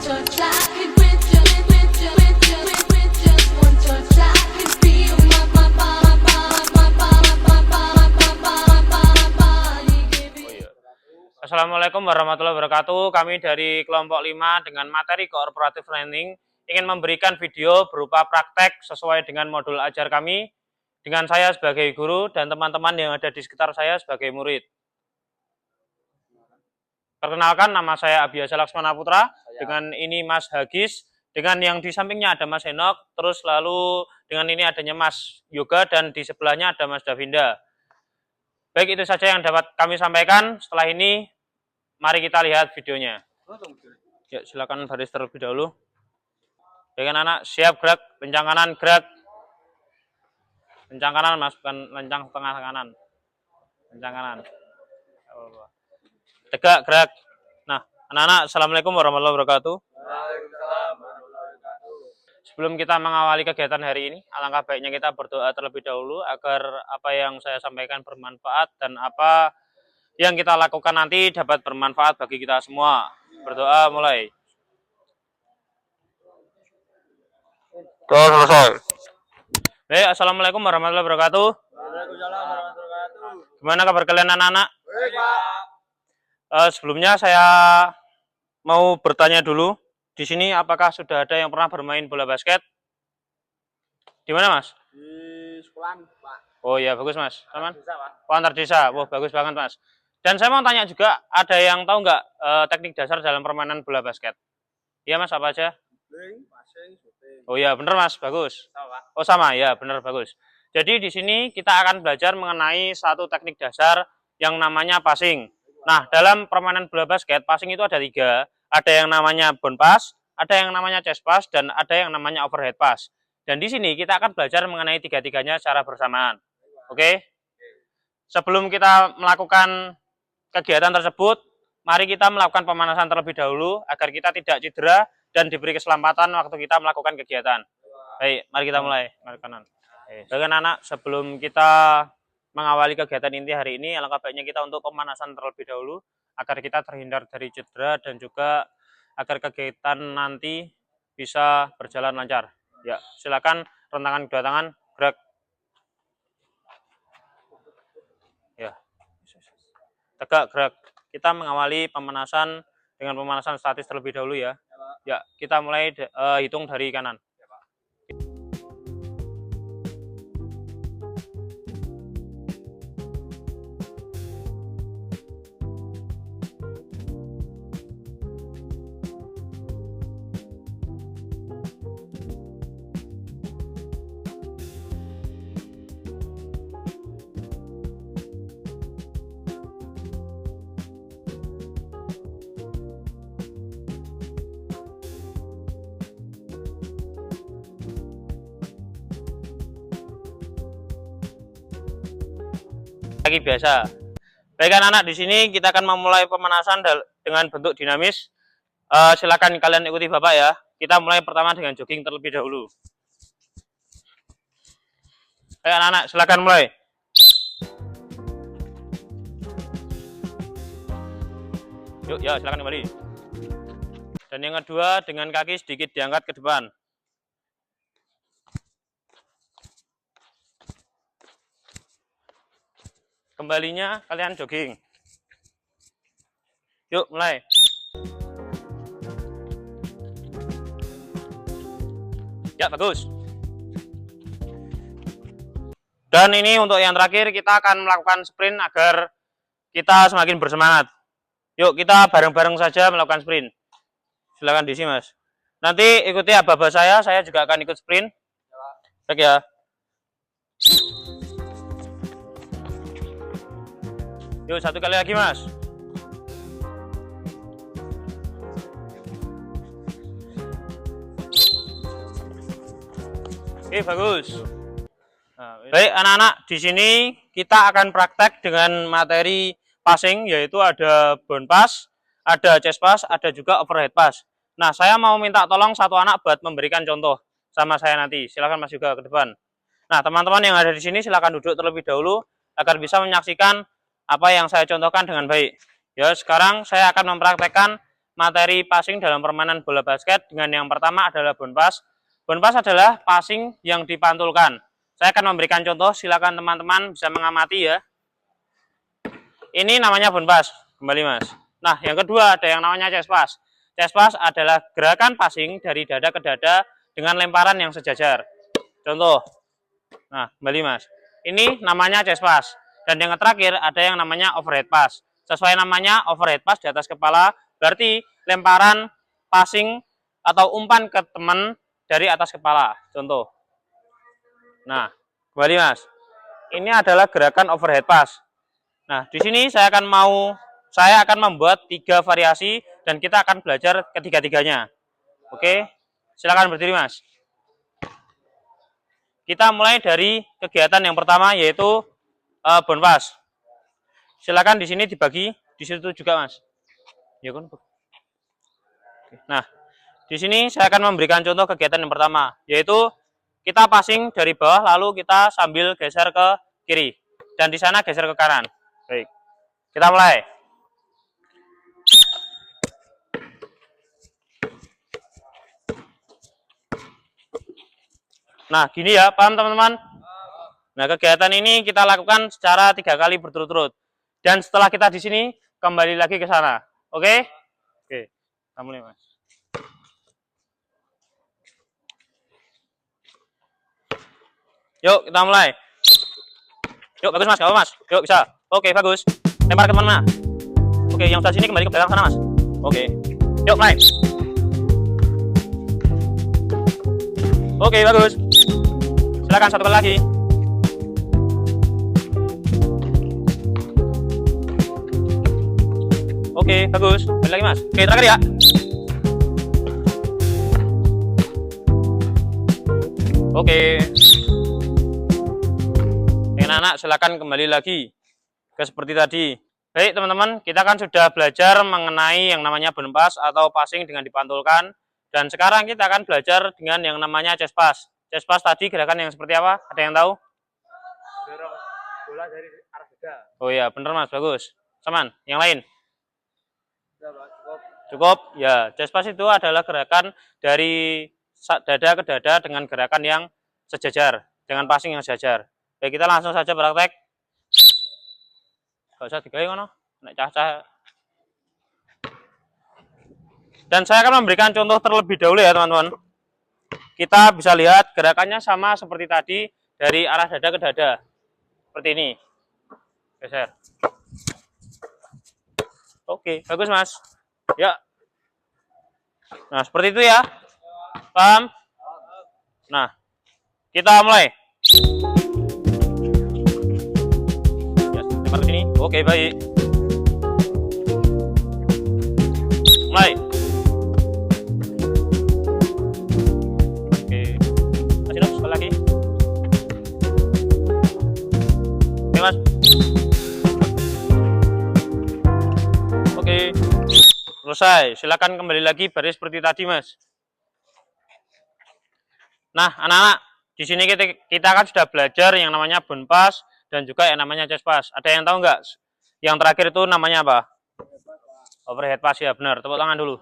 Assalamualaikum warahmatullahi wabarakatuh. Kami dari kelompok 5 dengan materi Cooperative Learning ingin memberikan video berupa praktek sesuai dengan modul ajar kami dengan saya sebagai guru dan teman-teman yang ada di sekitar saya sebagai murid. Perkenalkan, nama saya Abiyasa Laksmana Putra, dengan ini Mas Hagis, dengan yang di sampingnya ada Mas Henok, terus lalu dengan ini adanya Mas Yoga, dan di sebelahnya ada Mas Davinda. Baik, itu saja yang dapat kami sampaikan. Setelah ini, mari kita lihat videonya. Ya, silakan baris terlebih dahulu. Dengan anak siap gerak, lencang kanan gerak. Lencang kanan Mas, bukan lencang tengah kanan. Lencang kanan. Tegak gerak. Nah, anak-anak, assalamualaikum warahmatullahi wabarakatuh. Sebelum kita mengawali kegiatan hari ini, alangkah baiknya kita berdoa terlebih dahulu agar apa yang saya sampaikan bermanfaat dan apa yang kita lakukan nanti dapat bermanfaat bagi kita semua. Berdoa mulai. Doa selesai. Baik, assalamualaikum warahmatullahi wabarakatuh. Waalaikumsalam warahmatullahi wabarakatuh. Gimana kabar kalian anak-anak? Baik, Pak. Sebelumnya saya mau bertanya dulu. Di sini apakah sudah ada yang pernah bermain bola basket? Di mana, Mas? Di sekolahan, Pak. Oh iya, bagus Mas. Teman? Bisa, Pak. Oh, antar desa. Wah, bagus banget Mas. Dan saya mau tanya juga, ada yang tahu nggak teknik dasar dalam permainan bola basket? Iya Mas, apa aja? Dribbling, passing, shooting. Oh iya, bener Mas, bagus. Sama, Pak. Oh sama, ya bener, bagus. Jadi di sini kita akan belajar mengenai satu teknik dasar yang namanya passing. Nah, dalam permainan bola basket, passing itu ada 3. Ada yang namanya bounce pass, ada yang namanya chest pass, dan ada yang namanya overhead pass. Dan di sini kita akan belajar mengenai 3-tiganya secara bersamaan. Oke? Sebelum kita melakukan kegiatan tersebut, mari kita melakukan pemanasan terlebih dahulu agar kita tidak cedera dan diberi keselamatan waktu kita melakukan kegiatan. Baik, mari kita mulai. Mari kanan. Baik anak, sebelum kita mengawali kegiatan inti hari ini, alangkah baiknya kita untuk pemanasan terlebih dahulu agar kita terhindar dari cedera dan juga agar kegiatan nanti bisa berjalan lancar. Ya, silakan rentangan kedua tangan, gerak. Ya, tegak gerak. Kita mengawali pemanasan dengan pemanasan statis terlebih dahulu ya. Ya, kita mulai hitung dari kanan. Lagi biasa. Baik anak-anak, di sini kita akan memulai pemanasan dengan bentuk dinamis. Silakan kalian ikuti Bapak ya. Kita mulai pertama dengan jogging terlebih dahulu. Baik anak-anak, silakan mulai. Yuk, ya silakan kembali. Dan yang kedua, dengan kaki sedikit diangkat ke depan. Kembalinya kalian jogging. Yuk, mulai. Ya, bagus. Dan ini untuk yang terakhir, kita akan melakukan sprint agar kita semakin bersemangat. Yuk, kita bareng-bareng saja melakukan sprint. Silakan diisi, Mas. Nanti ikuti aba-aba saya juga akan ikut sprint. Baik ya. Yuk, satu kali lagi, Mas. Oke, bagus. Nah, baik, anak-anak, di sini kita akan praktek dengan materi passing, yaitu ada bounce pass, ada chest pass, ada juga overhead pass. Nah, saya mau minta tolong satu anak buat memberikan contoh sama saya nanti. Silakan Mas juga ke depan. Nah, teman-teman yang ada di sini silakan duduk terlebih dahulu agar bisa menyaksikan apa yang saya contohkan dengan baik. Ya, sekarang saya akan mempraktekkan materi passing dalam permainan bola basket dengan yang pertama adalah bounce pass. Bounce pass adalah passing yang dipantulkan. Saya akan memberikan contoh, silakan teman-teman bisa mengamati ya. Ini namanya bounce pass, kembali Mas. Nah, yang kedua ada yang namanya chest pass. Chest pass adalah gerakan passing dari dada ke dada dengan lemparan yang sejajar. Contoh. Nah, kembali Mas. Ini namanya chest pass. Dan yang terakhir ada yang namanya overhead pass. Sesuai namanya overhead pass di atas kepala, berarti lemparan passing atau umpan ke teman dari atas kepala. Contoh. Nah, kembali Mas. Ini adalah gerakan overhead pass. Nah, di sini saya akan membuat 3 variasi dan kita akan belajar ketiga-tiganya. Oke, silakan berdiri Mas. Kita mulai dari kegiatan yang pertama yaitu bounce pass. Silakan di sini dibagi, di situ juga Mas. Ya kan? Nah, di sini saya akan memberikan contoh kegiatan yang pertama yaitu kita passing dari bawah lalu kita sambil geser ke kiri dan di sana geser ke kanan. Baik, kita mulai. Nah, gini ya, paham teman-teman? Nah, kegiatan ini kita lakukan secara 3 kali berturut-turut. Dan setelah kita di sini, kembali lagi ke sana. Oke? Oke, kita mulai, Mas. Yuk, kita mulai. Yuk, bagus Mas, kamu Mas. Yuk, bisa. Oke, bagus. Lempar ke teman-teman. Oke, yang dari sini kembali ke belakang sana, Mas. Oke. Yuk, mulai. Oke, bagus. Silakan 1 kali lagi. Oke, bagus. Balik lagi Mas. Oke, terakhir ya. Oke. Anak-anak silakan kembali lagi ke seperti tadi. Baik teman-teman, kita kan sudah belajar mengenai yang namanya bounce pass atau passing dengan dipantulkan. Dan sekarang kita akan belajar dengan yang namanya chest pass. Chest pass tadi gerakan yang seperti apa? Ada yang tahu? Dorong bola dari arah dada. Oh iya, bener Mas, bagus. Saman, yang lain? Cukup. Cukup? Ya, chest pass itu adalah gerakan dari dada ke dada dengan gerakan yang sejajar, dengan passing yang sejajar. Baik, kita langsung saja praktek. Gak usah digawe ngono, nek cah-cah. Dan saya akan memberikan contoh terlebih dahulu ya teman-teman. Kita bisa lihat gerakannya sama seperti tadi dari arah dada ke dada. Seperti ini. Geser. Oke, bagus Mas. Ya. Nah, seperti itu ya. Paham? Nah, kita mulai. Ya, lempar ke sini. Oke, baik. Mulai. Lagi. Oke Mas. Oke. Selesai. Silakan kembali lagi baris seperti tadi Mas. Nah anak-anak, di sini kita kan sudah belajar yang namanya bounce pass dan juga yang namanya chest pass. Ada yang tahu nggak? Yang terakhir itu namanya apa? Overhead pass ya, benar. Tepuk tangan dulu.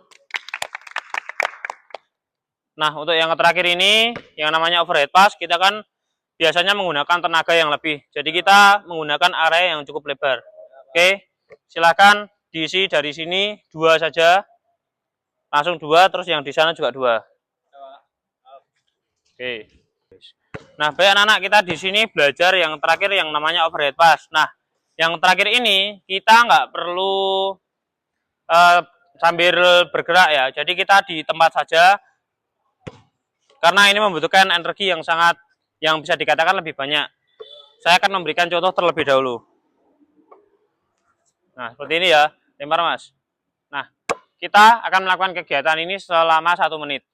Nah, untuk yang terakhir ini, yang namanya overhead pass, kita kan biasanya menggunakan tenaga yang lebih. Jadi kita menggunakan area yang cukup lebar. Oke, silakan diisi dari sini 2 saja. Langsung 2, terus yang di sana juga 2. Oke. Nah, baik anak-anak, kita di sini belajar yang terakhir yang namanya overhead pass. Nah, yang terakhir ini kita nggak perlu sambil bergerak ya. Jadi kita di tempat saja. Karena ini membutuhkan energi yang bisa dikatakan lebih banyak. Saya akan memberikan contoh terlebih dahulu. Nah, seperti ini ya, lempar Mas. Nah, kita akan melakukan kegiatan ini selama 1 menit.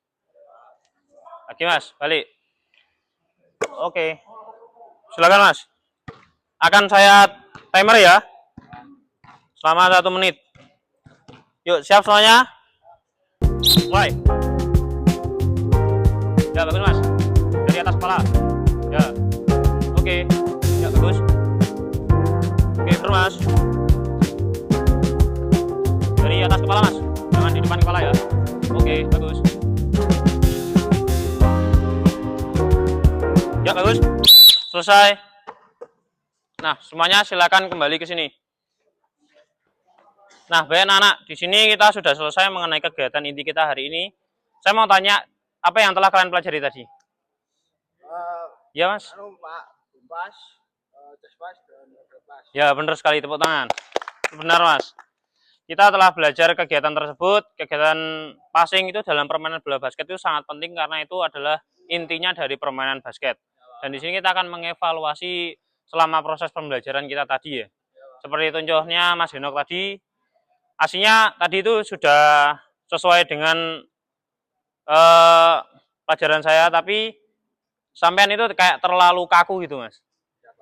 Lagi Mas, balik. Oke. Silakan Mas. Akan saya timer ya. Selama 1 menit. Yuk, siap semuanya? Mulai. Ya, bagus Mas. Dari atas kepala. Ya. Oke. Ya, bagus. Oke, terus Mas. Dari atas kepala Mas. Jangan di depan kepala ya. Oke, bagus. Ya, bagus. Selesai. Nah, semuanya silakan kembali ke sini. Nah, baik anak-anak, di sini kita sudah selesai mengenai kegiatan inti kita hari ini. Saya mau tanya, apa yang telah kalian pelajari tadi? Ya, Mas? Pak, Bumpas, Cespas, dan Bebas. Ya, benar sekali, tepuk tangan. Benar, Mas. Kita telah belajar kegiatan tersebut. Kegiatan passing itu dalam permainan bola basket itu sangat penting karena itu adalah intinya dari permainan basket. Dan di sini kita akan mengevaluasi selama proses pembelajaran kita tadi ya. Seperti contohnya Mas Henok tadi, aslinya tadi itu sudah sesuai dengan pelajaran saya, tapi sampean itu kayak terlalu kaku gitu, Mas.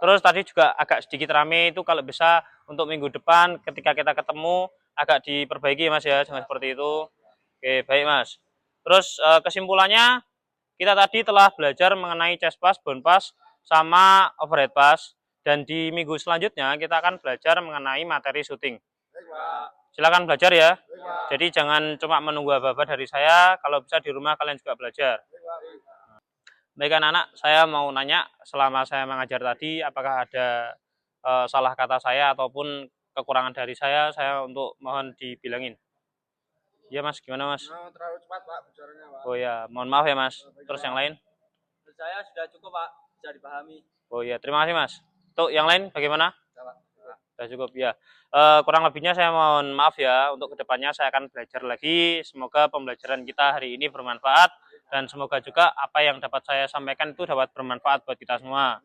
Terus tadi juga agak sedikit rame itu, kalau bisa untuk minggu depan ketika kita ketemu agak diperbaiki, Mas ya, jangan seperti itu. Oke, baik, Mas. Terus kesimpulannya kita tadi telah belajar mengenai chest pass, bound pass, sama overhead pass, dan di minggu selanjutnya kita akan belajar mengenai materi shooting. Silakan belajar ya. Jadi jangan cuma menunggu apa-apa dari saya, kalau bisa di rumah kalian juga belajar. Baik anak-anak, saya mau nanya selama saya mengajar tadi, apakah ada salah kata saya ataupun kekurangan dari saya untuk mohon dibilangin. Ya Mas, gimana Mas? Terlalu cepat Pak bicaranya Pak. Oh ya, mohon maaf ya Mas. Terus yang lain? Menurut saya sudah cukup Pak, bisa dipahami. Oh ya, terima kasih Mas. Tuh yang lain bagaimana? Sudah cukup ya. Kurang lebihnya saya mohon maaf ya. Untuk kedepannya saya akan belajar lagi. Semoga pembelajaran kita hari ini bermanfaat. Dan semoga juga apa yang dapat saya sampaikan itu dapat bermanfaat buat kita semua.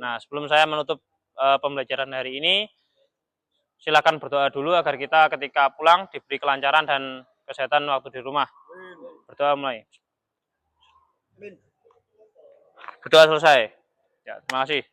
Nah, sebelum saya menutup pembelajaran hari ini, silakan berdoa dulu agar kita ketika pulang diberi kelancaran dan kesehatan waktu di rumah. Berdoa mulai. Berdoa selesai. Ya, terima kasih.